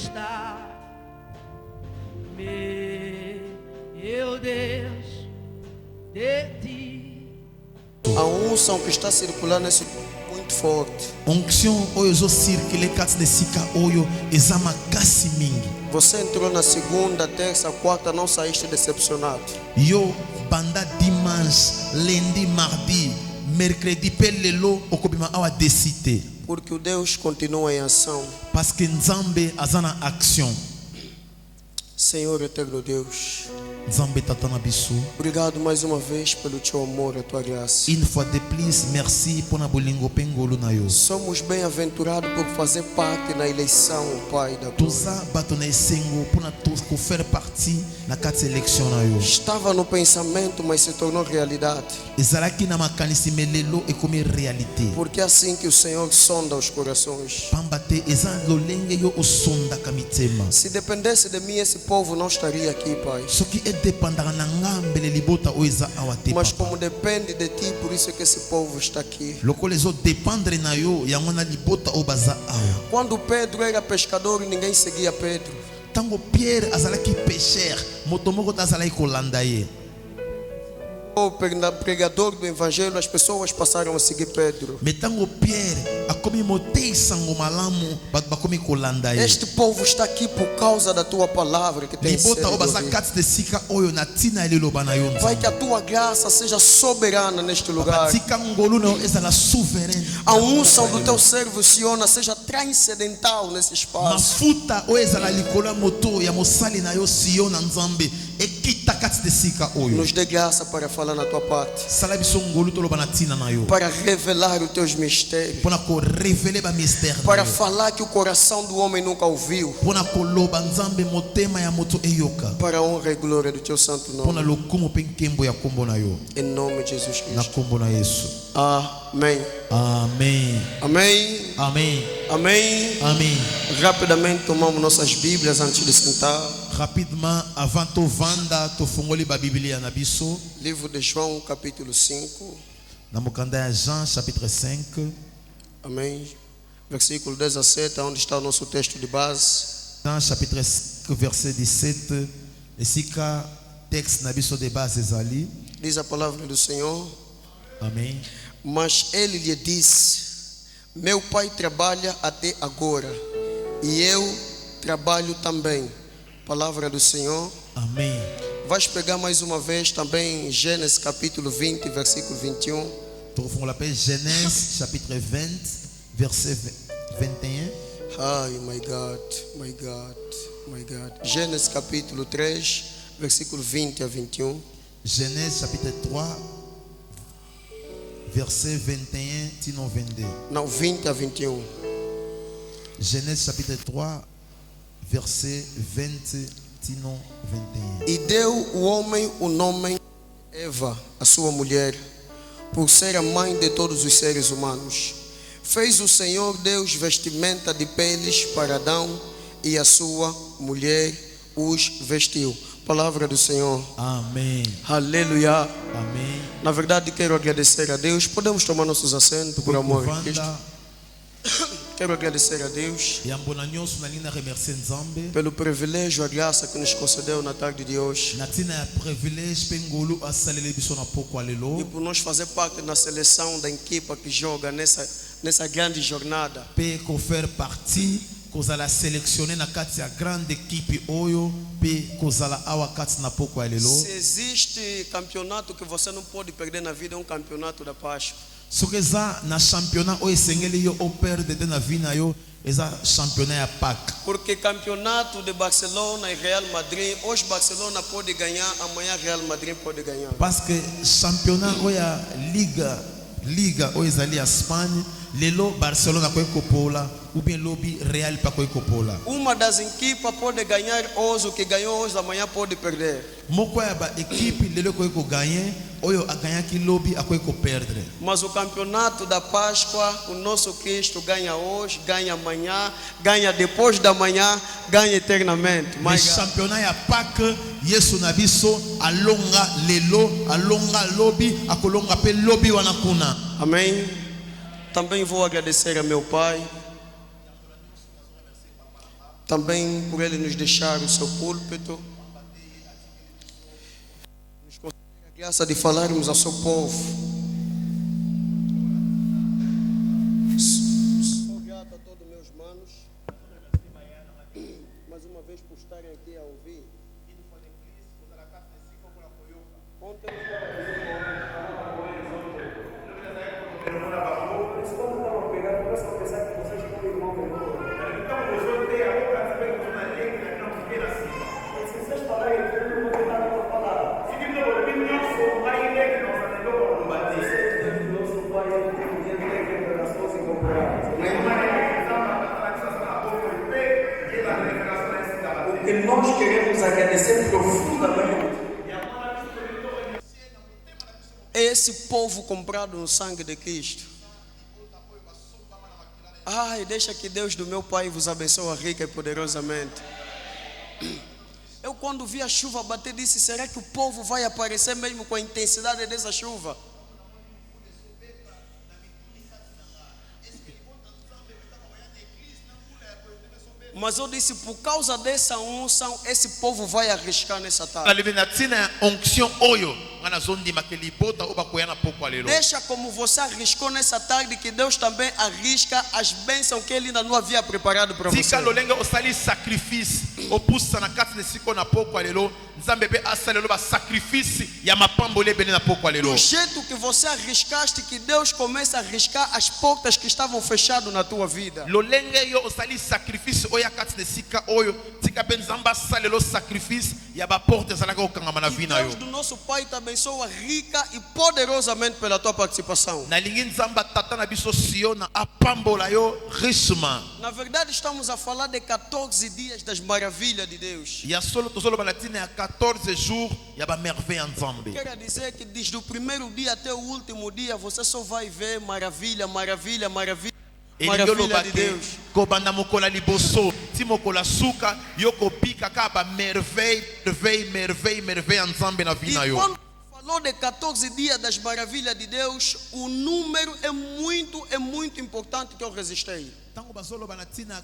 está, meu Deus, de ti. A unção que está circulando é muito forte. Onction oyo zo circuler kati na esika oyo eza makasi mingi. Você entrou na segunda, terça, quarta, não saíste decepcionado. Yo banda dimanche, lundi, mardi, mercredi pe lelo okobima awa décidé. Porque o Deus continua em ação. Parce que Nzambe aza na action. Senhor eterno Deus, Nzambe tata na biso. obrigado mais uma vez pelo teu amor e a tua graça. Une fois de plus, merci pona bolingo pengolo na yo. Somos bem-aventurados por fazer parte na eleição, Pai da glória. Toza bato na esengo pona ko faire partie na kati élection na yo. Estava no pensamento, mas se tornou realidade. Ezalaki na makanisi melelo ekomi réalité. Porque é assim que o Senhor sonda os corações. Pamba te eza lolenge yo osondaka mitema. Se dependesse de mim, esse povo não estaria aqui, Pai. Soki edependaka na ngambele libota oyo eza awa te Mas papa. como depende de ti, por isso é que esse povo está aqui. Lokola ezodependre na yo yango na libota oyo baza awa. Quando Pedro era pescador, ninguém seguia Pedro. Tango Pierre azalaki pécheur, moto moko te azalaki kolanda ye. O pregador do evangelho, as pessoas passaram a seguir Pedro. Me tango Pierre akomi motei sango malamu bato bakomi kolanda ye. Este povo está aqui por causa da tua palavra que tem sido Libota oyo baza ouvida. kati de sika oyo na ntina eliloba na yo Pai, que a Nzambe. tua graça seja soberana neste lugar. Tika ngolu na yo ezala souverain. A unção do teu servo Siona seja transcendental nesse espaço. Mafuta oyo ezala likolo ya moto ya mosali na yo Sion na Nzambe ekita kati de sika oyo. Nos dê graça para falar na tua parte, Sala biso ngolu toloba na ntina na yo. para revelar os teus mistérios, Pona ko révéler ba mystère na para yo. falar que o coração do homem nunca ouviu, Pona koloba Nzambe motema ya moto eyoka. para a honra e glória do teu santo Pona nome. lokumu mpe nkembo ya kombo na yo. Em nome de Jesus Na Cristo. kombo na Yesu. Amém. Amen. Amém. Amen. Amém. Amen. Rapidamente tomamos nossas Bíblias antes de sentar. Rapidement, avant to vanda to fongoli ba Biblia na biso. Livro de João, capítulo 5. Na mokanda ya Jean, chapitre 5. Amém. Versículo 17, onde está o nosso texto de base. Jean, chapitre 5, verset 17. Esika texte na biso de base ezali. Diz a palavra do Senhor. Amen. Mas ele lhe disse: meu pai trabalha até agora, e eu trabalho também. Palavra do Senhor. Amen. Vais pegar mais uma vez também em Gênesis capítulo 20, versículo 21. To fongola pe Genèse, chapitre 20, verset 21. Ai, my God, my God, my God. Gênesis capítulo 3, versículo 20 a 21. Genèse, chapitre 3, verset 21, tino 22. Não, 20 a 21. Genèse, chapitre 3, verset 20, tino 21. E deu o homem o nome Eva, a sua mulher, por ser a mãe de todos os seres humanos. Fez o Senhor Deus vestimenta de peles para Adão, e a sua mulher os vestiu. Palavra do Senhor. Amen. Aleluia. Amen. Na verdade, quero agradecer a Deus. Podemos tomar nossos assentos por amor a Cristo. Quero agradecer a Deus Yambona nyonso nalinga remercier Nzambe. pelo privilégio, a graça que nos concedeu na tarde de hoje, Natina ya privilège pe ngolu asalele biso na poko e alelo. por nós fazer parte da seleção da equipa que joga nessa grande jornada. Pe ko faire partie kozala sélectionné na kati ya grande équipe oyo pe kozala awa kati na poko alelo. Se existe campeonato que você não pode perder na vida, é um campeonato da Páscoa. Soki eza na championnat oyo esengeli yo operde te na vie na yo eza championnat ya Pâques. Porque campeonato de Barcelona e Real Madrid, hoje Barcelona pode ganhar, amanhã Real Madrid pode ganhar. Parce que championnat oyo ya liga oyo ezali ya Espagne lelo Barcelona koki kopola ou bien lobi Real pa koki kopola. Uma das equipas pode ganhar hoje, o que ganhou hoje, amanhã pode perder. Moko ya ba équipe lelo koki koganye oyo aganyaki lobi akoki koperdre. Mas o campeonato da Páscoa, o nosso Cristo ganha hoje, ganha amanhã, ganha depois da manhã, ganha eternamente. Le Mas championnat ya Pâques Yesu na biso alonga lelo alonga lobi akolonga pe lobi wana kuna. amém. Também vou agradecer a meu pai também por ele nos deixar o seu púlpito, nos conceder a graça de falarmos ao seu povo. Sou grato a todos meus manos, mais uma vez por estarem aqui a ouvir. Ontem o que nós queremos agradecer profundamente é esse povo comprado no sangue de Cristo. Ai, deixa que Deus do meu Pai vos abençoe rica e poderosamente. Eu quando vi a chuva bater disse, será que o povo vai aparecer mesmo com a intensidade dessa chuva? Mas eu disse, por causa dessa unção, esse povo vai arriscar nessa tarde. Deixa como você arriscou nessa tarde, que Deus também arrisca as bênçãos que Ele ainda não havia preparado para você. Do jeito que você arriscaste, que Deus começa a arriscar as portas que estavam fechadas na tua vida. E Deus do nosso Pai te abençoa rica e poderosamente pela tua participação. Na verdade estamos a falar de 14 dias das maravilhas de Deus. Quero dizer que desde o primeiro dia até o último dia você só vai ver maravilha, maravilha, maravilha. Maravilha de Deus. E quando falou de 14 dias das maravilhas de Deus, o número é muito importante que eu resistei.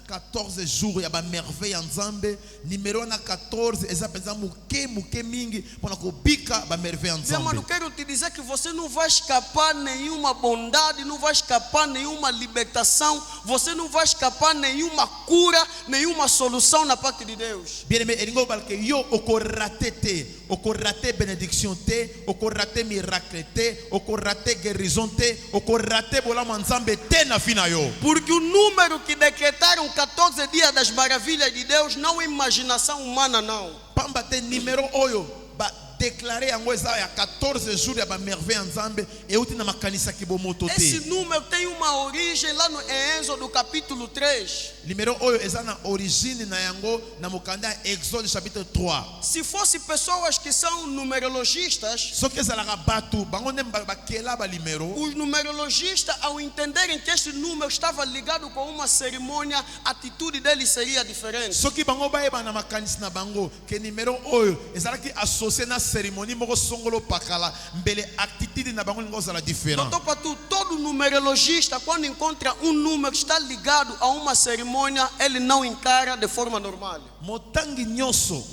14 jours ya ba merveille nzambe numéro na 14 eza penza muke mingi pona ko bika ba merveille nzambe. Mano, quero te dizer que você não vai escapar nenhuma bondade, não vai escapar nenhuma libertação, você não vai escapar nenhuma cura, nenhuma solução na parte de Deus. Bien-aimé, elingo balke yo okorate te, okorate bénédiction te, okorate miracle te, okorate guérison te, okorate bolama nzambe te na fina yo. Porque o número que decretaram 14 dias das maravilhas de Deus não é imaginação humana, não. Pamba te numéro oyo ba déclarer en eza ya 14 jours ya ba merveille nzambe e uti na makanisa kibomoto te. Esse número tem uma origem lá no Êxodo capítulo 3. Numéro oyo eza na origine na yango na mokanda Exode chapitre 3. Se fosse pessoas que são numerologistas, só que ezalaka batu bango nde bakela ba numero. Os numerologistas, ao entenderem que este número estava ligado com uma cerimônia, a atitude deles seria diferente. Só que bango baeba na makanisi na bango que numéro oyo ezalaki associé na cérémonie moko songolo pakala mbele attitude na bango ngo zala différent. Então, para todo numerologista, quando encontra um número que está ligado a uma cerimônia, ele não encara de forma normal. Motangi nyoso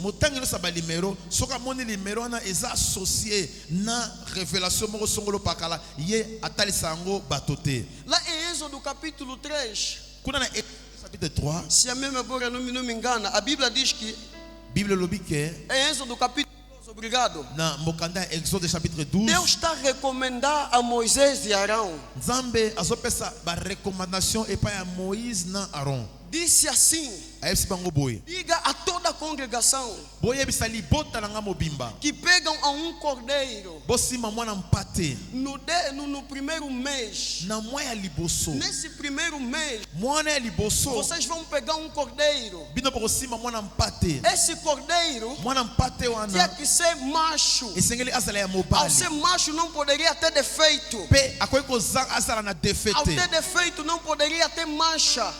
ba numero soka moni numero na eza associé na révélation moko songolo pakala ye atalisa yango batote. Lá em Êxodo capítulo 3, kuna na chapitre 3, se a minha memória não me engana, a Bíblia diz que Bíblia lobi que em Êxodo capítulo 12, obrigado. Na mokanda Exode chapitre 12. Deus está a recomendar a Moisés e Arão. Nzambe azopesa ba recommandation e pa ya Moïse na Aaron. Disse assim: diga a toda a congregação que pegam a um cordeiro no primeiro mês. Nesse primeiro mês, vocês vão pegar um cordeiro. Esse cordeiro tinha que ser macho. Ao ser macho não poderia ter defeito. Ao ter defeito não poderia ter mancha.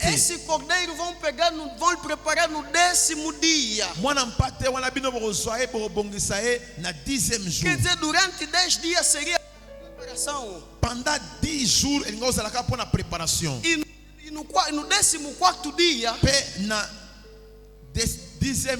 Esse cordeiro vão pegar, vão preparar no 10º dia. Quer dizer, durante 10 dias seria preparação. Pendant 10 jours, ele goza lá pour na préparação. E no 14º dia, Na 10e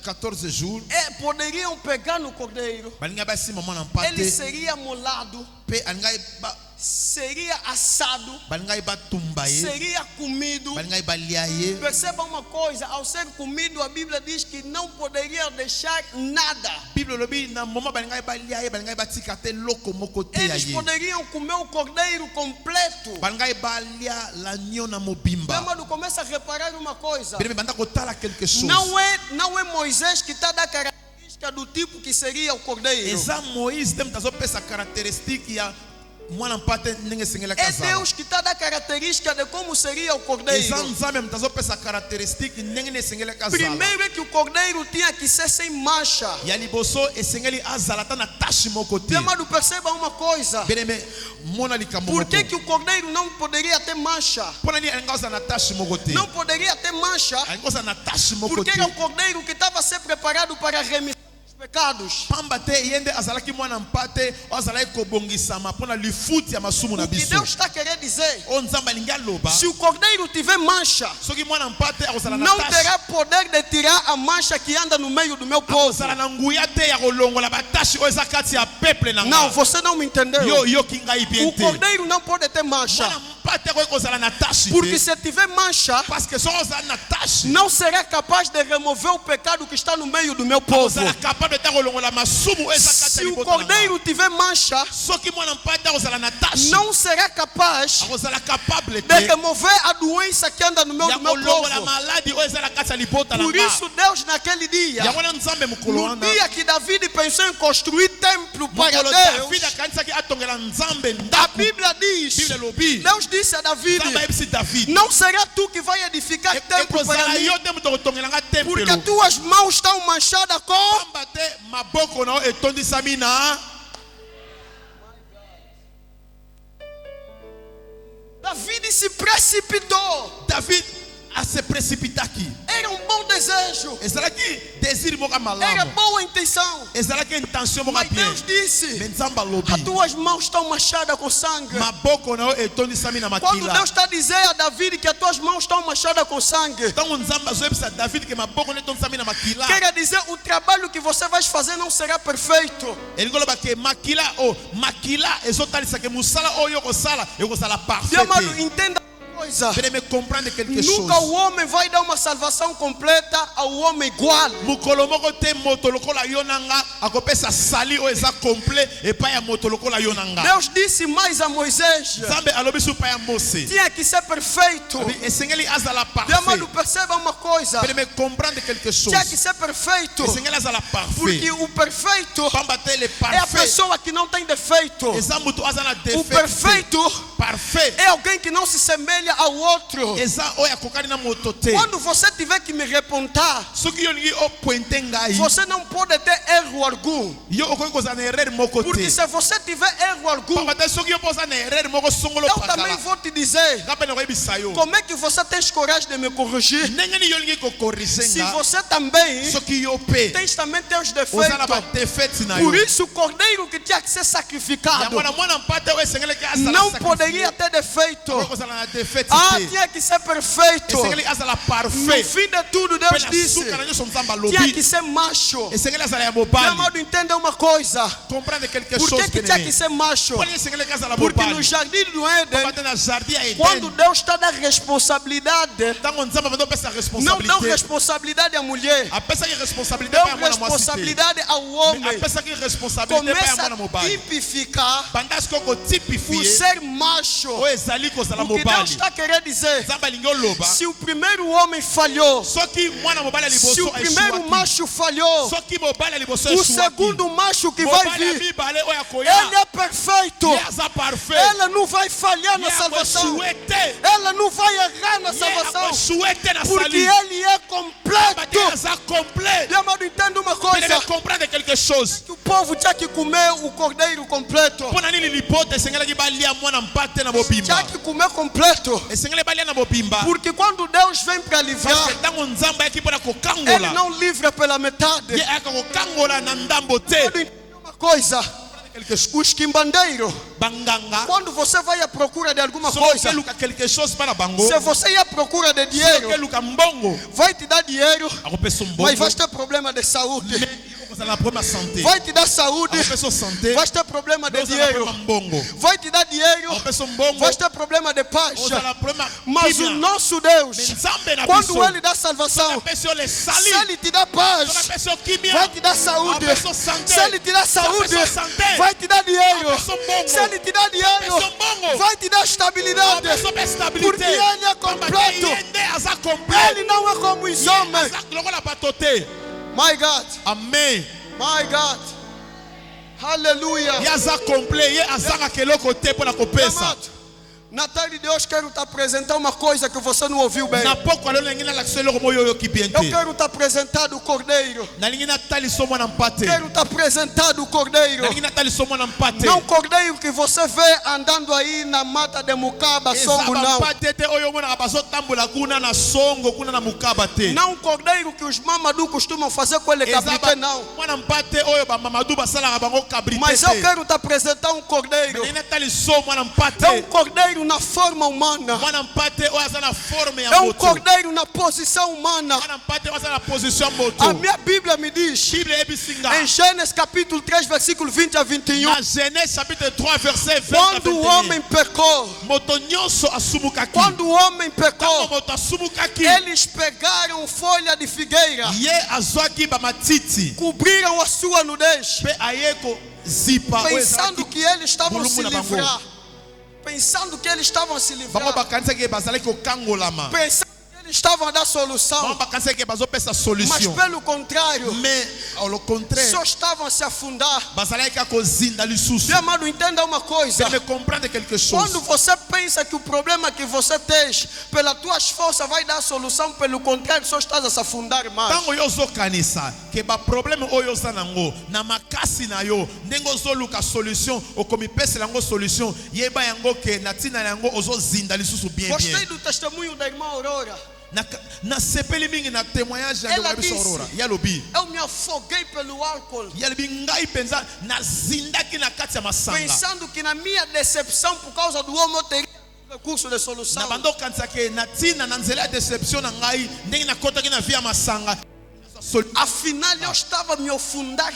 14 jours, poderiam pegar no cordeiro. balinga ba si maman Ele empate. seria molado, Pe alinga ba seria assado, balinga ba tumbaye. seria comido. Balinga ba liaye. Perceba uma coisa, ao ser comido, a Bíblia diz que não poderia deixar nada. Bible lobi na moment balinga ba liaye, balinga ba tikate loko moko te Eles aye. poderiam comer o cordeiro completo. Balinga ba lia l'agneau na mobimba. Quando começa a reparar uma coisa, Bebe banda kotala quelque chose. não é Moisés que está da característica do tipo que seria o cordeiro. Eza Moïse tem tazo pesa caractéristique ya mwana empate ninge singela É kazala. Deus que está da característica de como seria o Eza cordeiro. nzambe mtazo pesa caractéristique ninge ne singela kazala. Primeiro é que o cordeiro tinha que ser sem mancha. Ya liboso esengeli azala ta na tashi moko te. Amado, perceba uma coisa. Beneme mona likambo Por moko. que o cordeiro não poderia ter mancha? Pona ni ngoza na tashi moko te. Não poderia ter mancha, Ngoza na tashi moko porque te. era o cordeiro que estava a ser preparado para a remissão dos pecados. Pamba te yende azalaki mwana mpate azalaki kobongisama pona lifuti ya masumu na O que biso. Deus está querendo dizer, O nzambe alingi aloba. se o cordeiro tiver mancha, Soki mwana mpate akozala na não tashi. terá poder de tirar a mancha que anda no meio do meu povo. Akozala na nguya te ya kolongola batashi oyo eza kati ya peuple na Não, nga. você não me entendeu. Yo yoki ngai bien O te. cordeiro não pode ter mancha, Mwana mpate akoki kozala na tashi porque te. se tiver mancha, Parce que soki ozala na tashi, não será capaz de remover o pecado que está no meio do meu povo. ozala capable te kolongola masumu oyo eza kati ya Se o libota na nga. cordeiro tiver mancha, Soki mwana mpate akozala na tashi, não será capaz akozala capable de te remover a doença que anda no meio ya do meu kolongola povo. maladi oyo eza na kati ya libota na Por nga. isso Deus naquele dia, Yango wana nzambe mokolo no wana, dia que David pensou em construir templo para mokolo Deus, David akanisaki atongela nzambe a ndako. Bíblia diz, Bible lobi, Deus disse a David, nzambe ayebisi David, não será tu que vai edificar templo para ekozala mim, yo te moto akotongela nga porque tempelo. as tuas mãos estão manchadas com... Pamba te maboko na yo etondisami na. David se precipitou. David se precipitaki. Era um bom desejo, Ezalaki désir moko era malamu. boa intenção, Ezalaki intention moko mas bien. Deus disse, Mais nzambe alobi, as tuas mãos estão manchadas com sangue. maboko na yo etondisami na Quando makila. Deus está a dizer a David que as tuas mãos estão manchadas com sangue, Ntango nzambe azoyebisa David ke maboko na etondisami na makila, quer dizer, o trabalho que você vai fazer não será perfeito. elingi koloba ke makila ezotalisa ke mosala oyo okosala ekozala parfait Meu amado, te. entenda uma coisa. Pede me comprendre quelque Nunca chose. o homem vai dar uma salvação completa ao homem igual. Mokolo moko te moto lokola yo na nga akopesa sali oyo eza complet epai ya moto lokola yo na nga. Deus disse mais a Moisés, Nzambe alobi so epai ya Mose. tinha que ser perfeito. Esengeli azala Meu amado, parfait. perceba uma coisa. Pede me comprendre quelque chose. Tinha que ser perfeito. Esengeli azala Porque parfait. o perfeito Pamba te ele é a parfait. pessoa que não tem defeito. Eza moto aza na O defeito. perfeito Parfait. é alguém que não se semelha ao outro. Eza oyo akokani na moto te. Quando você tiver que me repontar, Soki yo lingi opointe ngai, você não pode ter erro algum. yo okoki kozala na erreur moko Porque te. se você tiver erro algum, Pamba te soki yo poza na erreur moko songolo eu também pakala. vou te dizer Nga mpe nakoyebisa yo. como é que você tem coragem de me corrigir. Ndenge nini yo lingi kokorige Se nga, você também soki yo mpe tem também teus oza na defeitos. badefete na yo. Por isso o cordeiro que tinha que ser sacrificado Yango na mwana mpate oyo esengelaki azala não sacrifié. poderia ter defeito. Oyo kozala na defete Ah, te. tinha que ser perfeito. Esengeli azala No parfait. fim de tudo, Mpe Deus na disse, suka na nyonso nzambe tinha que alobi ser macho. esengeli azala ya Meu mobali. amado, entenda uma coisa. Comprendre quelque Por chose que tinha que bien-aimé. ser macho? Poni esengelaki azala Porque no mobali. jardim do Éden, Pamba te na jardin ya quando Eden, Deus está dando responsabilidade, ntango nzambe abandi opesa não dá responsabilité, responsabilidade à mulher, apesaki responsabilité dá pa ya mwana mwasi te. responsabilidade ao Mais homem. apesaki responsabilité pa ya Começa mwana a mobali. tipificar Banda sikoyo o kotipifie ser macho. oyo ezali kozala O que Deus mobali. está querendo dizer, Nzambe alingi oloba se o primeiro homem falhou, soki mwana mobali ya se o liboso primeiro eshuaki, macho falhou, soki mobali ya liboso o eshuaki, segundo macho que vai mobali ya vir, mibale oyo ele akoya é perfeito. ye aza parfait, Ela não vai falhar na ye salvação. akoeshue te, Ela não vai errar na ye salvação. akoeshue te na Porque sali, ele é bate completo. aza complet. Meu amado, entenda uma Vous coisa. devez comprendre quelque chose. Que o povo tinha que comer o cordeiro completo. Mpona nini lipoto esengelaki balia mwana mpate na Tinha mobimba, que comer completo. esengeli balia na mobimba, Porque quando Deus vem para parce livrar, que ntango nzambe ayaki mpona Ele kokangola não livra pela metade. ye ayaka kokangola na ndambo te. Entenda uma coisa. quelque chose. Os quimbandeiros, Banganga. quando você vai à procura de alguma Só coisa, que luka quelque chose para bango. se você ir à procura de Só que dinheiro, luka mbongo. vai te dar dinheiro, Ako peso mbongo. mas vai ter problema de saúde. Você na problema santé. Vai te dar saúde, Ako peso santé. vai ter problema de Você na dinheiro. problema mbongo. Vai te dar dinheiro, Ako peso mbongo. vai ter problema de paz. Você na problema Mas o nosso Deus, Nzambe na quando biso. Ele dá salvação, Peso le se sali. Ele te dá paz, Só peso kimia. vai te dar saúde. A pessoa santé. Se Ele te dá saúde, A pessoa santé. vai te dar dinheiro. A pessoa bongo. Se Ele te dá dinheiro, pessoa bongo. vai te dar A estabilidade. pessoa tem estabilité. Porque Ele é completo. Ele não é como os homens. My God, Amen. my God. Aleluia. Yaza complet. Yaza keloko te pour la kopesa. Amado, na tarde de hoje quero te apresentar uma coisa que você não ouviu bem. Na poko alo ngina la kselo ko moyo ki Eu biente. quero te apresentar o Cordeiro. Na lingina tali somo na mpate. Quero te apresentar o Cordeiro. Na lingina tali somo na mpate. Não o Cordeiro que você vê andando aí na mata de Mucaba, Songo, não. Mpate te oyo mona baso tambula kuna na songo kuna na mukaba te. Não o Cordeiro que os mamadu costumam fazer com ele cabrité, não. Mona mpate oyo ba mamadu basala bango cabrité. Mas eu quero te apresentar um Cordeiro. Lingina tali somo na mpate. É um Cordeiro na forma humana. Mwana mpate oyo aza na forme ya É um moto. Cordeiro na posição humana. Mwana mpate oyo aza na position moto. A minha Bíblia me diz, Bible ebisinga. em Gênesis capítulo 3, versículo 20 a 21, Na Genèse chapitre 3 verset 20 à quando o 21. homem pecou, Moto nyonso asumukaki. quando o homem Tango pecou, moto asumukaki. eles pegaram folha de figueira, Ye azwaki ba matiti. cobriram a sua nudez, Pe ayeko zipa oyo pensando ezalaki. que eles estavam Volume se na bango. livrar. Pensando que eles estavam se Bango livrar. bakanisaki bazalaki kokangolama. Pensando que eles estavam a dar Bango solução. bakanisaki bazopesa Mas solution. pelo contrário, Mais au contraire, só estavam a se afundar. bazalaki kozinda lisusu. Meu amado, entenda uma coisa. Você me comprendre quelque chose. Quando você pensa que o problema que você tem, pelas tuas forças, vai dar solução, pelo contrário, só estás a se afundar mais. Tango yo ozokanisa ke ba problème oyo oza nango na makasi na yo ndenge ozoluka solution okomipesela yango solution yeba yango ke na ntina na yango ozozinda lisusu bien Gostei bien. do testemunho da irmã Aurora. Na sepeli mingi na témoignage ya Ela ndeko biso disse, Aurora yalobi eu me afoguei pelo álcool, yalobi ngai mpenza nazindaki na kati ya masanga pensando que na minha decepção por causa do homem eu teria recurso de solução. na bando okanisa ke na ntina na nzela ya deception na ngai ndenge nakotaki na vie ya masanga Afinal, eu estava a me afundar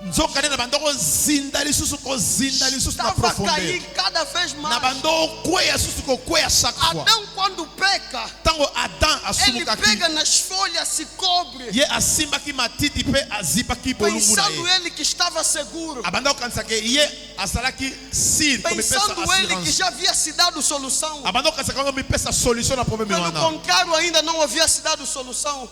nzokande na bando kozinda lisusu na estava a profondeur cair cada vez na mais. bando okweya susu kokweya chaque fois. Adão, quando peca, Tango Adam ele asumukaki pega nas folhas, se cobre, ye asimbaki matiti pe azipaki bolungu na pensando ye ele que estava seguro, abanda okanisa ke ye azalaki sir komipesa pensando ele que assurance já havia se dado solução. abanda okanisa kango mipesa solution na problème Pelo wana contrário, ainda não havia se dado solução.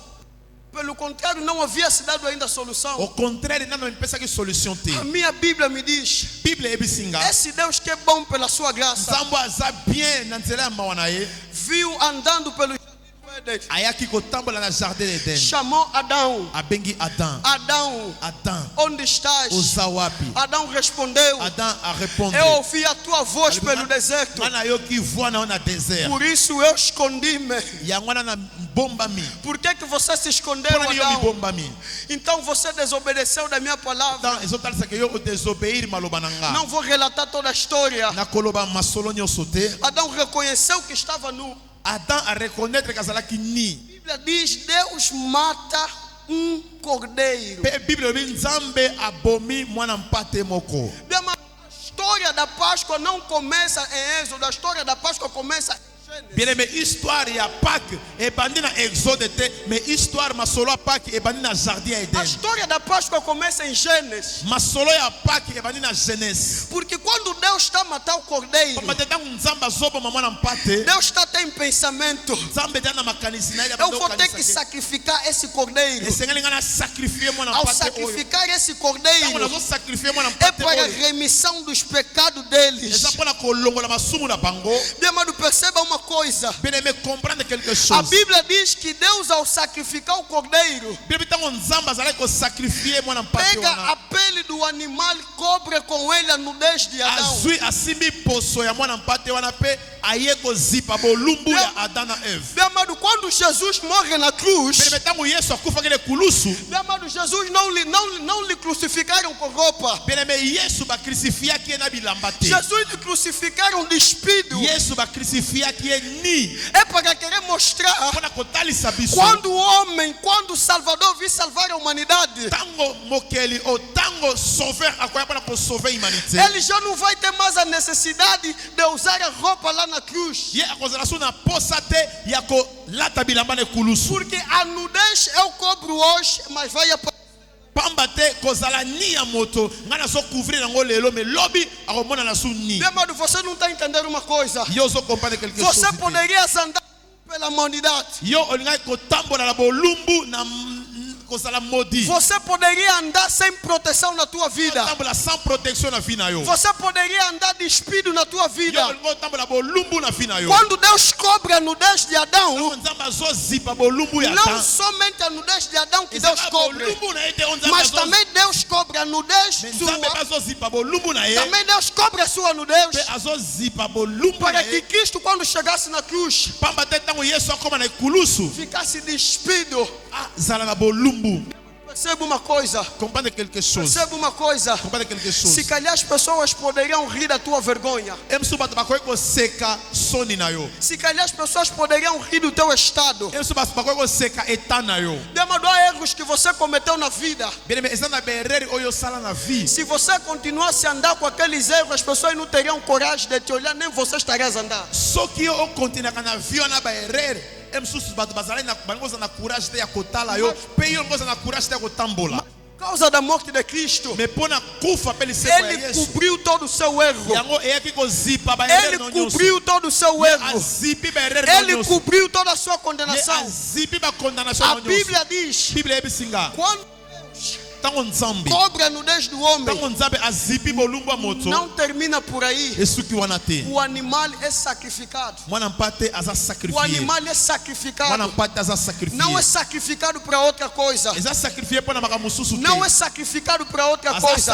Pelo contrário, não havia se dado ainda solução. au contraire nano mipesaki solution te A minha Bíblia me diz, bible ebisinga esse Deus que é bom pela sua graça, nzambo aza bien na nzela ya mawa na ye viu andando pelo jardim do Éden, ayaki kotambola na jardin d'Eden chamou Adão. abengi Adam Adão, Adam onde estás? oza wapi Adão respondeu, Adam a répondre eu ouvi a tua voz pelo deserto, nga nayoki voix na yo na désert por isso eu escondi-me. yango wana na bombami Por que você se escondeu, mpona nini yo Adão? mibombami Então você desobedeceu da minha palavra. Então, ezotalisa ke yo odesobéir maloba na nga Não vou relatar toda a história. nakoloba masolo nyonso te Adão reconheceu que estava nu. Adam a reconnaître que azalaki ni A Bíblia diz: Deus mata cordeiro. pe bible elobi nzambe abomi mwana mpate moko Meu amado, a história da Páscoa não começa em Êxodo, a história da Páscoa começa em Gênesis. bien aimé histoire ya Pâques ebandi na exode te mais histoire masolo ya Pâques ebandi na jardin ya A Eden história da Páscoa começa em Gênesis. masolo ya Pâques ebandi na Genèse Porque quando Deus está a matar o cordeiro, pamba te ntango nzambe azoboma mwana mpate Deus está até em pensamento. nzambe te na makanisi na ye Eu vou ter que sacrificar esse cordeiro. esengeli ngai na sacrifie mwana Ao mpate oyo sacrificar esse ntango cordeiro, nazosacrifie mwana é mpate para a oyo remissão dos pecados deles. eza mpona kolongola masumu na bango Meu amado, perceba uma coisa. Bien-aimé, comprendre quelque A chose. Bíblia diz que Deus, ao sacrificar o cordeiro, Pega pega a pele do animal e cobre com ele a nudez de Adão. Meu amado, quando Jesus morre na cruz, meu amado, Jesus não lhe crucificaram com roupa. Jesus lhe crucificaram despido. É para querer mostrar quando o homem, quando o Salvador vir salvar a humanidade, ele já não vai ter mais a necessidade de usar a roupa lá na cruz. Porque a nudez eu cobro hoje, mas vai aparecer. Meu amado, você não está entendendo uma coisa. Você poderia andar pela humanidade. Você poderia andar sem proteção na tua vida. Você poderia andar despido na tua vida. Quando Deus cobre a nudez de Adão, não somente a nudez de Adão que Deus cobre, mas também Deus cobre a nudez sua. Também Deus cobre a sua nudez, para que Cristo, quando chegasse na cruz, ficasse despido. Perceba uma coisa. Perceba uma coisa. Se calhar as pessoas poderiam rir da tua vergonha. Se calhar as pessoas poderiam rir do teu estado. Meu amado, há erros que você cometeu na vida. Se você continuasse a andar com aqueles erros, as pessoas não teriam coragem de te olhar, nem você estarias a andar. Por causa da morte de Cristo, Ele cobriu todo o seu erro. Ele cobriu todo o seu erro. Ele cobriu toda a sua condenação. A Bíblia diz: quando Deus cobre a nudez do homem, não termina por aí. O animal é sacrificado. O animal é sacrificado. Não é sacrificado para outra coisa. Não é sacrificado para outra coisa.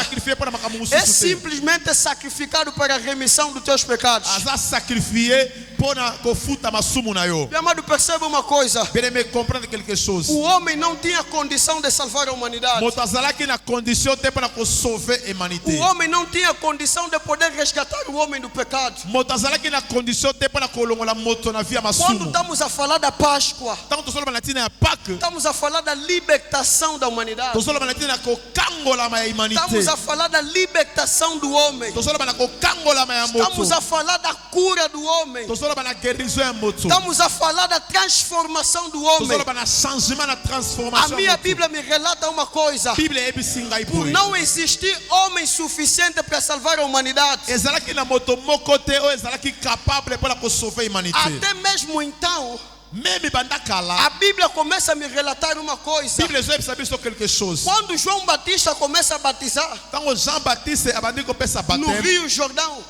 É simplesmente sacrificado para a remissão dos teus pecados. Meu amado, perceba uma coisa. O homem não tinha condição de salvar a humanidade. O homem não tinha condição de poder resgatar o homem do pecado. Quando estamos a falar da Páscoa, estamos a falar da libertação da humanidade. Estamos a falar da libertação do homem. Estamos a falar da cura do homem. Estamos a falar da transformação do homem. A minha Bíblia me relata uma coisa: por não existir homem suficiente para salvar a humanidade, até mesmo então, a Bíblia começa a me relatar uma coisa. Quando João Batista começa a batizar no Rio Jordão,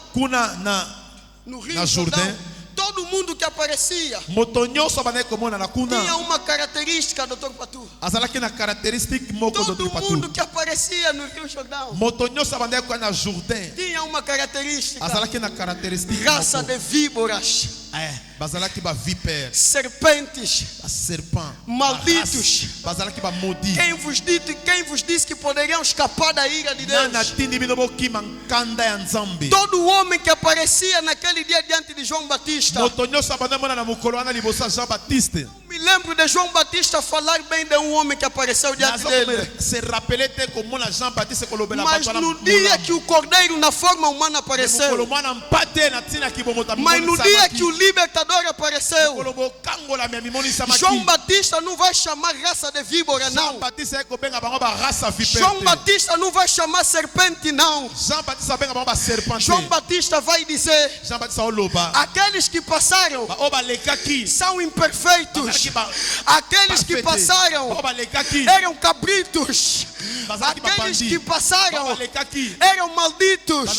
todo mundo que aparecia tinha uma característica, Dr. Patu. Todo mundo que aparecia no Rio Jordão tinha uma característica: raça de víboras, serpentes, malditos. Quem vos disse que poderiam escapar da ira de Deus? Todo homem que aparecia naquele dia diante de João Batista, me lembro de João Batista falar bem de um homem que apareceu diante dele. Mas no dia que o Cordeiro na forma humana apareceu, mas no dia que o Libertador apareceu, João Batista não vai chamar raça de víbora, não. João Batista não vai chamar serpente, não. João Batista vai dizer: aqueles que passaram são imperfeitos, Aqueles que passaram eram cabritos. Aqueles que passaram eram malditos.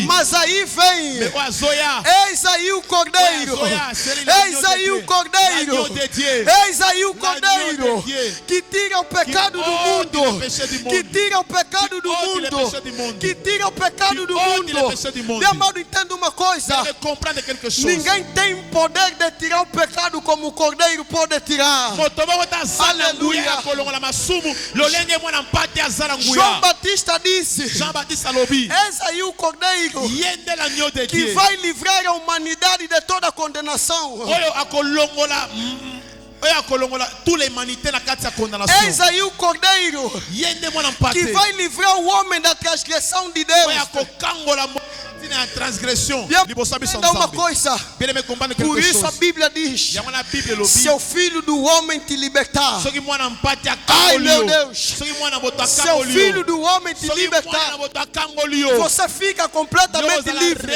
Mas aí vem, eis aí o Cordeiro, eis aí o Cordeiro, eis aí o Cordeiro que tira o pecado do mundo, que tira o pecado do mundo, que tira o pecado do mundo. Meu amado, entenda uma coisa: ninguém tem poder de tirar o pecado como o Cordeiro pode tirar. Aleluia. João Batista disse: eis aí o Cordeiro que vai livrar a humanidade de toda a condenação. Eis aí o Cordeiro que vai livrar o homem da transgressão de Deus. Dá uma coisa, por isso a Bíblia diz: se o Filho do homem te libertar, ai meu Deus, se o Filho do homem te libertar, você fica completamente livre.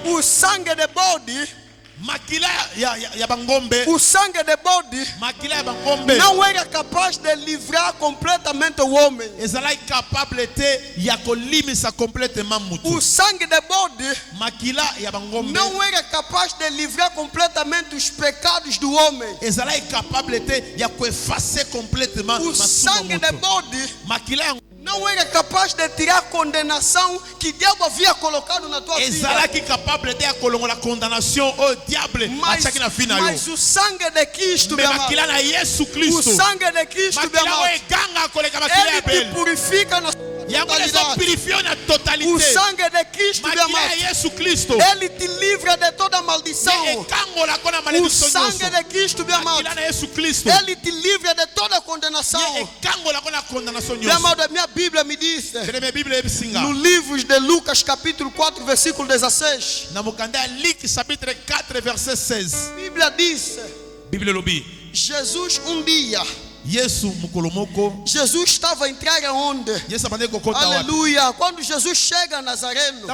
O sangue de bode, o sangue de bode não era capaz de livrar completamente o homem. O sangue de bode não era capaz de livrar completamente os pecados do homem. O sangue de bode não era capaz de tirar a condenação que o diabo havia colocado na tua vida. Mas o sangue de Cristo, meu amado, o sangue de Cristo, meu amado, ele te purifica na totalidade. O sangue de Cristo, meu amado, ele te livra de toda maldição. O sangue de Cristo, meu amado, ele te livra de toda condenação. Meu amado, a minha Bíblia me diz, no livro de Lucas capítulo 4 versículo 16, a Bíblia diz: Jesus um dia, Jesus estava a entrar aonde? Aleluia. Quando Jesus chega a Nazareno,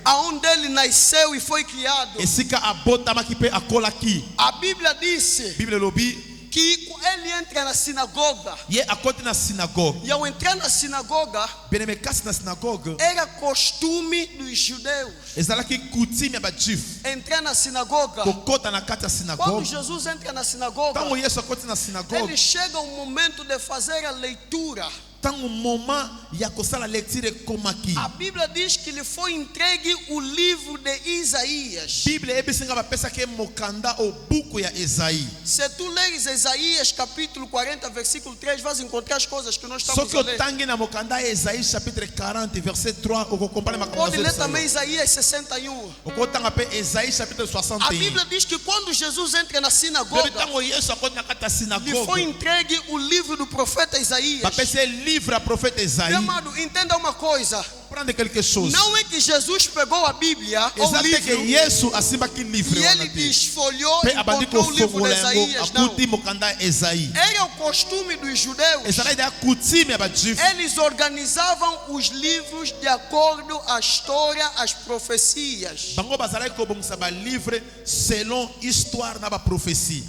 aonde ele nasceu e foi criado, a Bíblia disse que ele entra na sinagoga. E ao entrar na sinagoga, era costume dos judeus entrar na sinagoga. Quando Jesus entra na sinagoga, ele chega ao momento de fazer a leitura. A Bíblia diz que lhe foi entregue o livro de Isaías. Se tu leres Isaías capítulo 40 versículo 3, vais encontrar as coisas que nós estamos a ler. Pode ler também Isaías 61. A Bíblia diz que quando Jesus entra na sinagoga, lhe foi entregue o livro do profeta Isaías. Meu amado, entenda uma coisa: não é que Jesus pegou a Bíblia ou o livro e ele desfolhou e encontrou o livro de Isaías. Não. Era o costume dos judeus. Eles organizavam os livros de acordo à história, às profecias.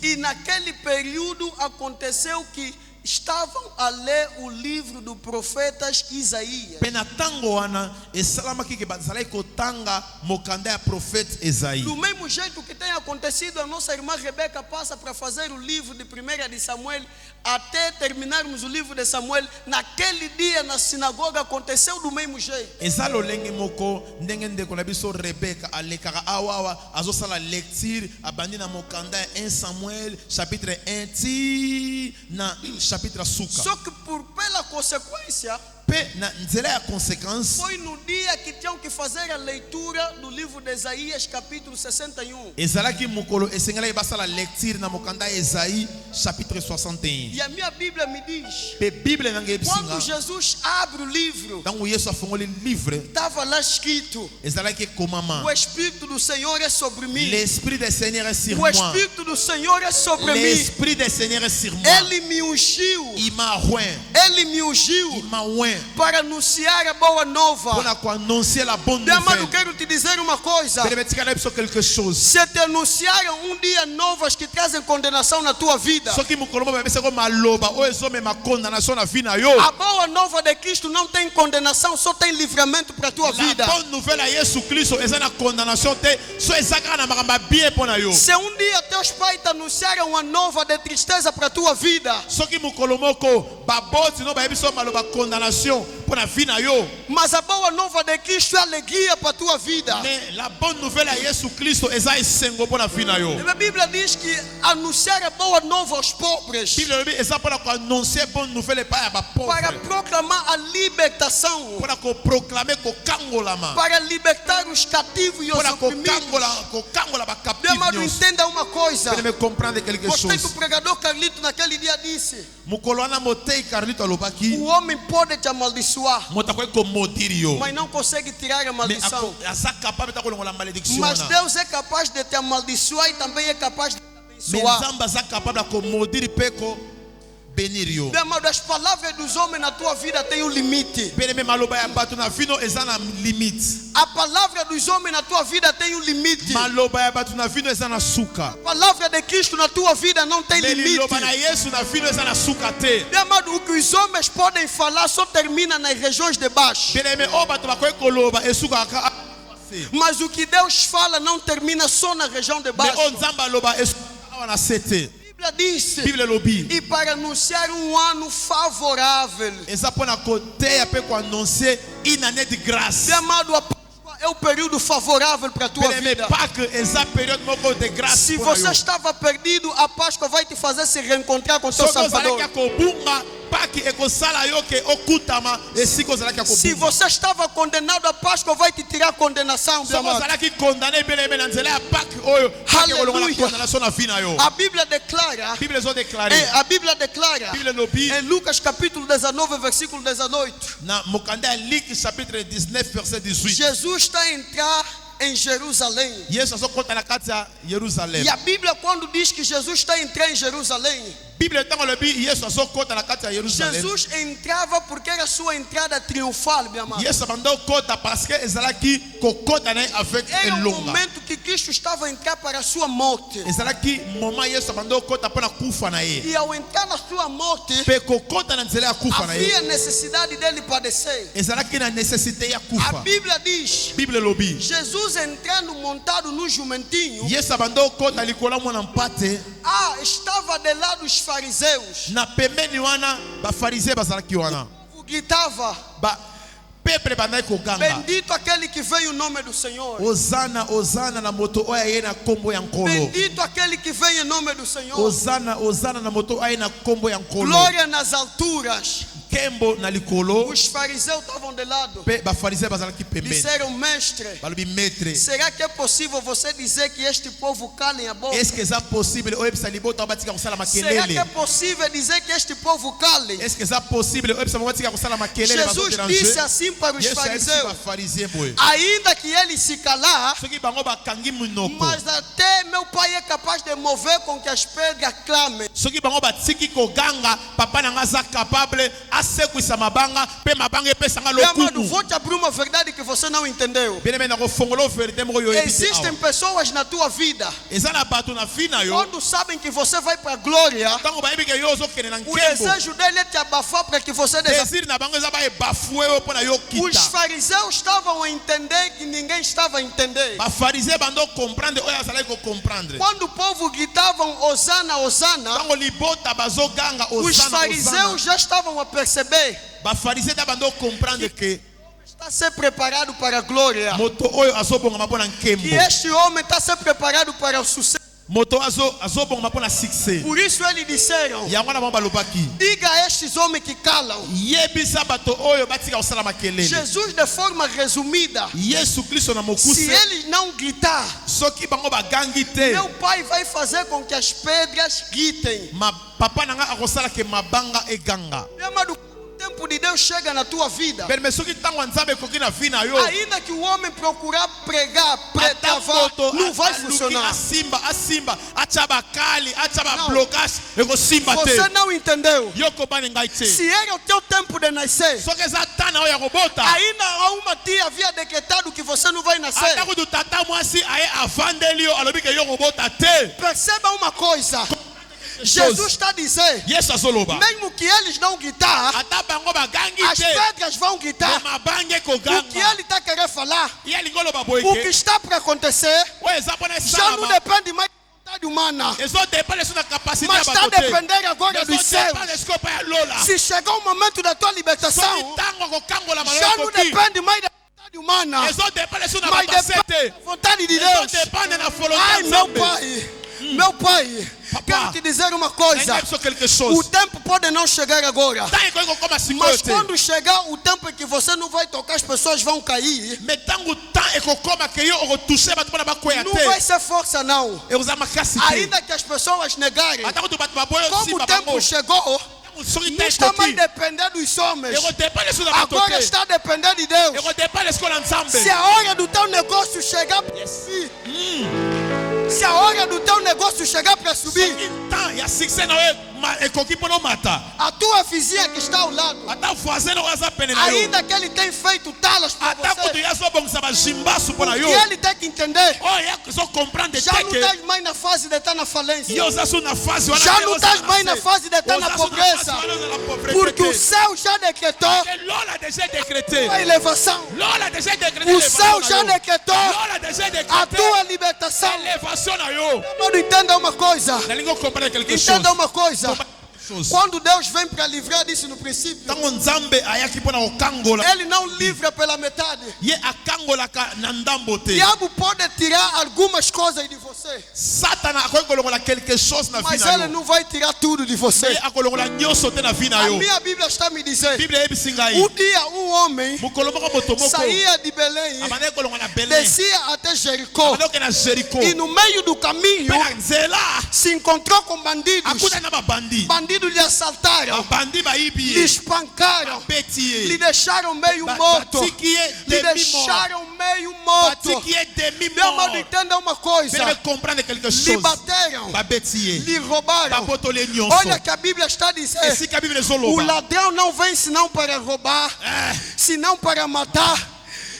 E naquele período aconteceu que estavam a ler o livro do profeta Isaías. Do mesmo jeito que tem acontecido, a nossa irmã Rebeca passa para fazer o livro de 1 de Samuel até terminarmos o livro de Samuel. Naquele dia na sinagoga aconteceu do mesmo jeito. Só que pela consequência, foi no dia que tinham que fazer a leitura do livro de Isaías capítulo 61. E a minha Bíblia me diz, quando Jesus abre o livro, estava lá escrito: o Espírito do Senhor é sobre mim. O Espírito do Senhor é sobre mim. Ele me ungiu. Ele me ungiu témoin para anunciar a boa nova. pour annoncer la bonne Meu amado, nouvelle. quero te dizer uma coisa. Bien-aimé, tu connais quelque chose. Se te anunciaram dia novas que trazem condenação na tua vida, Ce qui me colombe, c'est comme maloba. Oh, ils ont même ma condamnation na vie na yo. a boa nova de Cristo não tem condenação, só tem livramento para a tua La vida. bonne nouvelle à Jésus Christ, ils ont la condamnation. So ezaka na makamba bien pour na yo. Se dia teus pais te anunciaram uma nova de tristeza para a tua vida, Ce qui me colombe, baboti no ba ebiso maloba condamnation pour la vie na yo. mas a boa nova de Cristo é alegria para a tua vida. Mais la bonne nouvelle à Jésus Christ, ils ont sengo pour la vie na yo. A Bíblia diz que anunciar a boa nova aos pobres, Bible dit ça pour annoncer bonne nouvelle pas à pauvre. para proclamar a libertação, Pour proclamer ko kangolama. para libertar os cativos e os Pour oprimidos. ko kangola ba Meu amado, captif. entenda uma coisa. Vous devez comprendre quelque Gostei que o chose. pregador Carlito naquele dia disse: Mukoloana motei Carlito alobaki. o homem pode te amaldiçoar, Motakwe ko modirio. mas não consegue tirar a Mais maldição. asa capable ta ko la malédiction. Mas Deus é capaz de te amaldiçoar e também é capaz de te Mais abençoar. Nzamba asa capable ko modiri peko benirio. Meu amado, as palavras dos homens na tua vida têm um limite. Bene me maloba ya bato na vino eza na limite. A palavra dos homens na tua vida tem um limite. Maloba ya bato na vino eza na suka. A palavra de Cristo na tua vida não tem limite. Beniloba na Yesu na vino eza na suka te. Meu amado, o que os homens podem falar só termina nas regiões de baixo. Bene me o bato bakwe koloba esuka ka. Mas o que Deus fala não termina só na região de Mais baixo. on Nzamba loba esuka na sete. A Bíblia disse: Bible lobi. e para anunciar ano favorável. Eza pona koteya pe ko annoncer une année de grâce. Meu amado, a Páscoa é o período favorável para a tua Bene me vida. Pâques eza période moko de grâce. Se pour você yo. estava perdido, a Páscoa vai te fazer se reencontrar com seu Soko Salvador. zalaki akobunga Pâques ekosala yo ke okutama esiko zalaki Se akobunga. você estava condenado, a Páscoa vai te tirar a condenação, meu Soko amado. zalaki condamné beleme na nzela ya Pâques oyo Pâques ekolonga na Alléluia. condamnation na vie na yo. A Bíblia declara, Bible ezo déclaré. Bible lobi em Lucas capítulo 19, versículo 18, na mokanda ya Luc chapitre 19 verset 18. Jesus está a entrar em Jerusalém. Yesu azokota na kati ya Yerusalem. E a Bíblia, quando diz que Jesus está a entrar em Jerusalém, Bible ntango lobi Yesu azokota na kati ya Yerusalem. Jesus entrava porque era a sua entrada triunfal, meu amado. Yesu abanda okota parce que ezalaki kokota na ye avec Era um elonga. momento que Cristo estava a entrar para a sua morte. ezalaki moment Yesu abanda okota mpona kufa na ye. E ao entrar na sua morte, Mpe kokota na nzela ya kufa na ye. havia necessidade dele padecer. ezalaki na nécessité ya A kufa. Bíblia diz: Bible lobi Jesus entrando montado no jumentinho, Yesu abanda okota likolo ya mwana mpate. estava de lado os fariseus. Na pembeni wana bafarisee bazalaki wana. Gritava: Peple bandaki koganga. bendito aquele que veio em nome do Senhor. Ozana, Ozana na moto oyo aye na kombo ya nkolo. Bendito aquele que vem em nome do Senhor. Ozana, Ozana na moto oyo aye na kombo ya nkolo. Glória nas alturas. Kembo na likolo. Os fariseus estavam de lado. Pe bafarisee bazalaki pembeni. Disseram: mestre, Balobi maître. será que é possível você dizer que este povo calem a boca? Est-ce que eza possible oyebisa libota batika kosala Será que é makelele? possível dizer que este povo cale? Est-ce que eza possible oyebisa bango batika kosala makelele Jesus bazodéranger? disse assim para os Yesu ayebisi fariseus: bafarisee boye. ainda que ele se calar, Soki bango bakangi munoko. mas até meu pai é capaz de mover com que as pedras clamem. Soki bango batiki koganga papa nanga aza capable asekwisa mabanga pe mabanga epesanga Meu amado, lokumu. vou te abrir uma verdade que você não entendeu. Bien-aimé na kofongola verité moko yo oyebisi Existem awa. pessoas na tua vida, Eza na bato na vie na yo. quando sabem que você vai para a glória, Ntango bayebi ke yo ozokende na o nkembo. desejo dele é te abafar para que você desapareça. Desir na bango eza baebafue yo mpo na yo Os kita. fariseus estavam a entender que ninguém estava a entender. Bafarisee bando comprendre oyo azalaki kocomprendre. Quando o povo gritavam Hosana, Hosana, Ntango libota bazoganga os ozana fariseus já estavam a perceber: bafarisee da bando comprendre que está a ser preparado para a glória. moto oyo azobongama mpo na Que nkembo. este homem está a ser preparado para o sucesso. Moto azobongama mpo na succès. Por isso eles disseram: yango wana bango balobaki diga a estes homens que calam. yebisa bato oyo batika kosala makelele. Jesus, de forma resumida, Yesu Kristo na se mokuse eles não gritar, soki bango bagangi te meu pai vai fazer com que as pedras gritem. papa nanga akosala ke mabanga eganga. Meu amado, quanto tempo tempo de Deus chega na tua vida, Mais soki ntango ya Nzambe ekoki na vie na yo, ainda que o homem procurar pregar, travar, não vai funcionar. asimba atia bakali atia bablocage ekosimba te. Você não entendeu? Yo kobane ngai te. Se era o teu tempo de nascer, Soki eza ta na oyo ya kobota, ainda uma tia havia decretado que você não vai nascer. ata kutu tata mwasi aye avandeli yo alobi ke yo kobota te. Perceba uma coisa. Jesus está a dizer, Yesu azoloba, mesmo que eles não gritar, ata bango bagangi as te, pedras vão gritar. mabange O que koganga. ele está querendo falar, Ye alingi oloba boye o que ke está para acontecer, oyo eza mpona já não esalama, depende mais da vontade humana, ezodepende so na kapasite mas ya está a bato te. depender agora dos céus. Ezodepende sikoyo epai ya lola. Se chegar o momento da tua libertação, Soki ntango akokangola já não malokoki, depende mais da vontade humana, ezodepende so na mas bapase depende te. da vontade de Deus. Ezodepende na volonté Ai, ya meu Nzambe. pai, meu pai, Papa, quero te dizer uma coisa. Nainga biso quelque O chose. tempo pode não chegar agora, Ntango ekoki kokoma sikoyo mas te. quando chegar o tempo em que você não vai tocar, as pessoas vão cair. Mais ntango temps ekokoma ke yo okotouche bato mpona bakwea Não vai te. ser força, não. Ekozala makasi te. Ainda que as pessoas negarem, Ata kutu bato baboya como osimba o tempo bango. chegou, Soki não te está mais ekoki, dependendo dos homens. ekodepende so na bato Agora te. está dependendo de Deus. Ekodepende sikoyo na Nzambe. Se a hora do teu negócio chegar para subir, se a hora do teu negócio chegar para subir, Soki temps ya succès na yo ekoki mpona omata, a tua vizinha que está ao lado, ata voisin oyo aza pene na yo, ainda que ele tem feito talas para ata kutu você, ye azobongisa bajimbasu mpona e yo, ele tem que entender, oyo ye azocomprendre já não te ke estás mais na fase de estar na falência. yo oza so na fase wana Já te, não oza estás na mais na se. fase de estar Oza na so pobreza, fase wana oza na pauvreté porque o te. céu já decretou Et l'hola déjà décrété. a elevação. L'hola déjà décrété. O céu já decretou L'hola déjà a décrété. tua libertação. Élévation na yo. Mano, entenda uma coisa. Na língua comprendre quelque chose. Entenda uma coisa. Comprendre quelque chose. Quando Deus vem para livrar disso no princípio, Tango Nzambe ayaki mpona kokangola. Ele não livra pela metade. Ye akangolaka na ndambo O te. diabo pode tirar algumas coisas de você, Satana akoki kolongola quelque chose na vie mas na ele yo. não vai tirar tudo de você. Ye akolongola nyonso te na vie na A yo. minha Bíblia está me dizendo, Bible eyebisi ngai. um dia um homem Mokolo moko moto moko. saía de Belém, Abandaki kolongola na Belém. descia até Jericó, Abandaki na Jericho. e no meio do caminho Mpe na nzela se encontrou com bandidos. akutani na babandi. Bandidos lhe assaltaram, Babandi bayibi lhe ye. espancaram, Babeti ye. lhe deixaram meio morto, Batiki ye lhe demi-mort. deixaram meio morto. Batiki ye Meu amado, demi-mort. entenda uma coisa: Deve comprendre quelque lhe chose. bateram, Babeti ye. lhe roubaram. Babotole nyonso. Olha que a Bíblia está a dizer: Esi que a Bíblia o zoloba. ladrão não vem senão para roubar, senão para matar,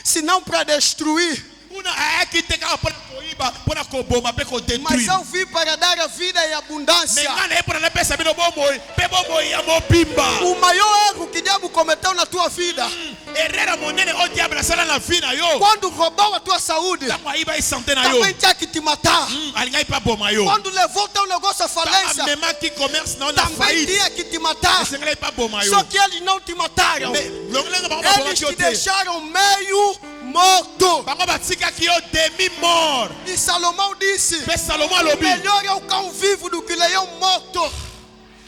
senão para destruir. Una ayaki te kaka pona koiba, pona koboma, pe ko Mas détruire. eu vim para dar a vida e abundância. Mengana ye pona na pesa bino bomoi, pe bomoi ya mobimba. O maior erro que o diabo cometeu na tua vida, Herrera monene o diable asala na vie na yo. quando roubou a tua saúde, Tango ayiba santé na yo. também tinha que te matar. Alingai pa boma yo. Quando levou teu negócio à falência, Mema ki commerce na na também faillite. tinha que te matar. Esengai pa boma yo. Só que eles não te mataram. Mais longelenga bango ba boma Eles ki te ote. deixaram meio morto. Bango batika ki yo demi-mort. E Salomão disse: Pe Salomon alobi. melhor é o cão vivo do que leão morto.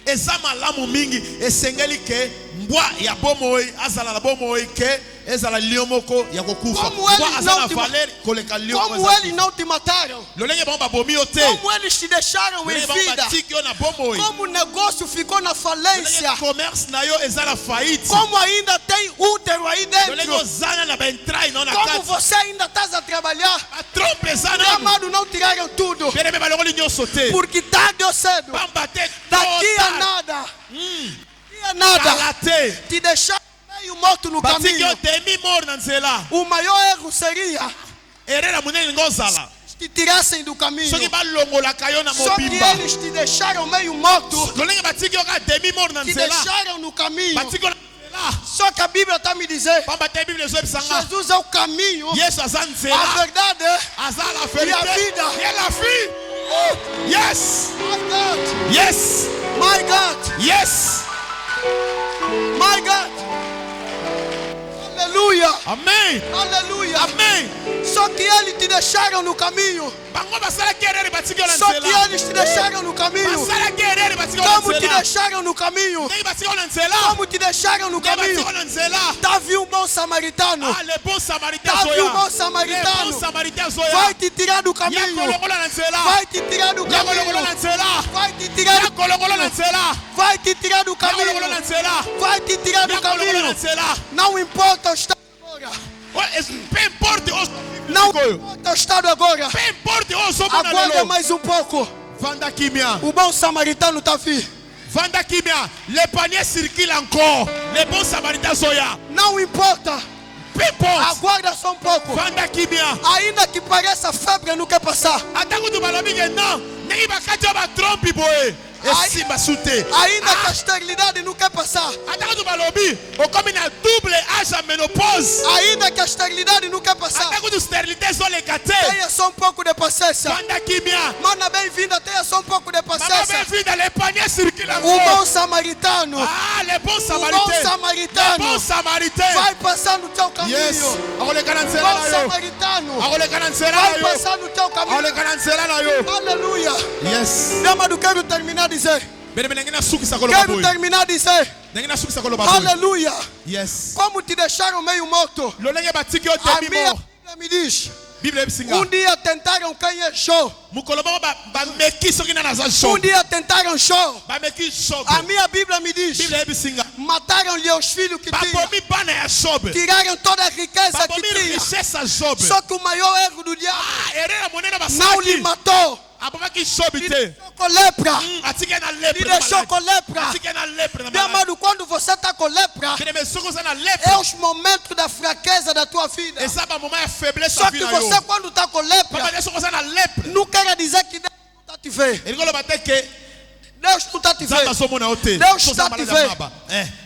Eza malamu mingi esengeli ke mbwa ya bomoi azala na bomoi ke ezala lion moko ya kokufa. Como eles Mbwa azala não te valer koleka lion Como azala. eles não te mataram, Lolenge bango babomi yo te. como eles te deixaram em Lolenge bango vida, batiki yo na bomoi. como o negócio ficou na falência, Lolenge commerce na yo ezala faillite. como ainda tem útero aí Lolenge dentro, ozana na baentrai na como kati. você ainda está a trabalhar. A trompe eza Meu nanu. amado, não tiraram tudo, Bene balongoli nyonso te. porque tarde ou cedo, Pamba te daqui a total. nada, daqui a nada, Kala te. te deixar meio morto no Batiki yo caminho. demi-mort na nzela. O maior erro seria Herrera monene ngozala. te tirassem do caminho. Soki balongolaka yo na Só que mobimba. eles te deixaram meio morto, Lolenge batiki yo ka demi-mort na te nzela. deixaram no caminho. Batiki yo na nzela. Só que a Bíblia está me dizendo: Pamba te Bíblia ezobisa nga. Jesus é o caminho, Yesu aza a nzela. verdade. Aza la E a vérité. vida. Et la vie. Yes. My God, Yes. my God, Yes. my God. Aleluia. Amen. Aleluia. Amen. Só que eles te deixaram no caminho. Bango basala querer batigio na Só que nzela. eles te deixaram no caminho. Basala querer batigio na Como te nzela. deixaram no caminho? Ngai batigio na nzela. Como te deixaram no Ngai caminho? batigio na nzela. Davi um bom samaritano. Ah, le bon samaritain Davi zoya. um bom Le samaritano. bon samaritain zoya. Vai te tirar do Ya caminho. kolongola na nzela. Vai te tirar do Ya kolongola na caminho. nzela. Vai te tirar Ya do kolongola na caminho. nzela. Vai te tirar do Ya kolongola na caminho. nzela. Vai te tirar Ya do kolongola na caminho. nzela. Não importa o estado agora. Peu importe o Não importa o estado agora. peu importe o somona Aguarda lelo. mais um pouco. Vanda kimia. O bom samaritano está vindo. Vanda kimia. Le panier circule encore. Le bon samaritain zoya. Não importa. Peu importe. Aguarda só um pouco. Vanda kimia. Ainda que pareça febre, não quer passar. Atako tu balobi que não. Nem bakati ba trompe boy. Esi basute. Ainda que a esterilidade não quer passar. Atako tu balobi. O comme na double âge à ménopause. Ainda que a esterilidade não quer passar. Atako tu stérilité zo le kate. Tenha só um pouco de paciência. Vanda kimia. Mana bem-vinda, tenha só um pouco de Maman paciência. bem-vinda. Le panier circule O encore. bom samaritano. Ah, le bon O bom samaritain. Le bon samaritano samaritain. vai passar no teu caminho. Yes. Akoleka na O nzela bom na yo. samaritano Akoleka na nzela na vai yo. passar no teu caminho. Akoleka na nzela na yo. Aleluia. Yes. Amado, quero terminar a dizer. Bene bene ngina sukisa koloba Quero boy. terminar a dizer. Ngina sukisa koloba boy. Aleluia. Yes. Como te deixaram meio morto. Lolenge batiki o A temi minha mo. Bíblia me diz. Bíblia ebisinga. Dia tentaram quem é show. Mukoloba ba meki soki na naza show. Dia tentaram show. Ba meki show. A minha Bíblia me diz. Bíblia ebisinga. Mataram-lhe os filhos que Ba tinham. bomi bana ya show. Tiraram toda a riqueza Ba que bomi tinha. richesse show. Só que o maior erro do diabo Ah, erera monena ba não lhe saki. matou. Abomaki show Lhe bite. deixou com lepra. Atike na Lhe lepre. deixou com lepra. Atike na lepre na Meu malade. amado, quando você está com lepra, Kene me soko na lepre. é os momentos da fraqueza da tua vida. Esa ba moment ya faiblesse Só na que vida yo. você, quando está com lepra, Baba soko na lepre. não quer dizer que Deus não está te vendo. Erikolo bateke. Deus não está te Zamba vendo. somo na hotel. Deus está te vendo.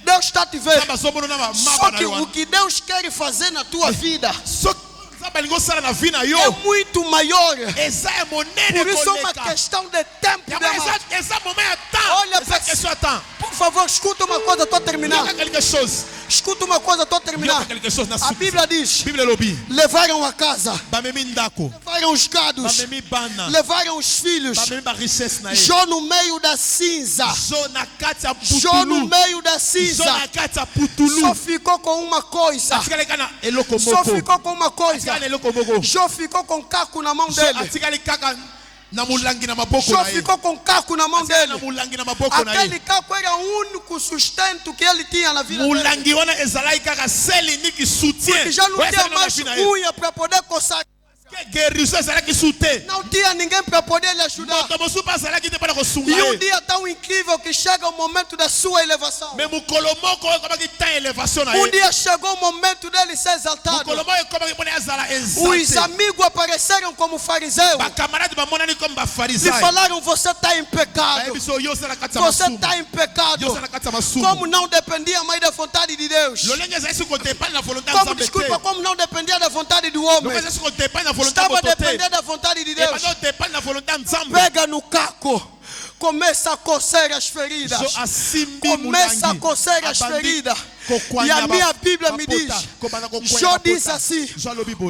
Deus está te vendo. Zamba somo na maba Só na que yo. o que Deus quer fazer na tua vida So zamba lingo sala na vina yo. é muito maior. Eza é monene Por isso é uma koleka. questão de tempo. Ya Meu ba amado. eza moment ya temps. Olha Eza pra- question ya temps. Por favor, escuta uma coisa, estou a terminar. Yoka quelque chose. Escuta uma coisa, estou a terminar. Yoka quelque chose na A suki. Bíblia diz: Bíblia lobi. levaram a casa, Bamemi ndako. levaram os gados, Bamemi bana. levaram os filhos. Bamemi ba richesse na ye. Jó no meio da cinza. Zo na kati ya Jó no putulu. meio da Zo cinza. na kati ya Só putulu. ficou com uma coisa. Atikali kana eloko Só moko. ficou com uma coisa. Atikali eloko moko. Jó ficou com caco na mão So dele. atikali kaka na mulangi na maboko Jó na ye. ficou com caco na mão Atikali na dele. mulangi na maboko na ye. Aquele caco era o único sustento que ele tinha na vida dele. Mulangi wana ezalaki kaka seli niki soutien. Porque já não Oyo tinha ezalaki na mais vida ye. unha para poder coçar. Que guérison ezalaki soutien. Não tinha ninguém para poder lhe ajudar. Moto mosusu azalaki te mpona kosunga E um ye. dia tão incrível que chega o momento da sua elevação. Me mokolo moko oyo ekomaki temps élévation na ye. Dia chegou o momento dele ser exaltado. Mokolo moko ekomaki mpona azala Os exalte. amigos apareceram como fariseus Bakamarade bamonani comme e bafarisayo. falaram: você está em pecado. Bayebi so yo osala kati ya Você masumu. está em pecado. Yo osala kati ya masumu. Como não dependia mais da vontade de Deus. lolenge ezali soki kotepani na volonté ya Como, nzambe desculpa, te. como não dependia da vontade do Lolenge homem. ezali soki kotepani na volonté ya Estava a moto te. depender da vontade de Deus. ebanda otepani na volonté ya nzambe. Pega no caco. Começa a cocer as feridas. So asimbi Começa a mulangi. cocer as Abandi feridas. kokwanya E a minha ba- Bíblia me bapota. diz: Kobanda kokwanya Jó bapota. diz assim: Jó alobi boye.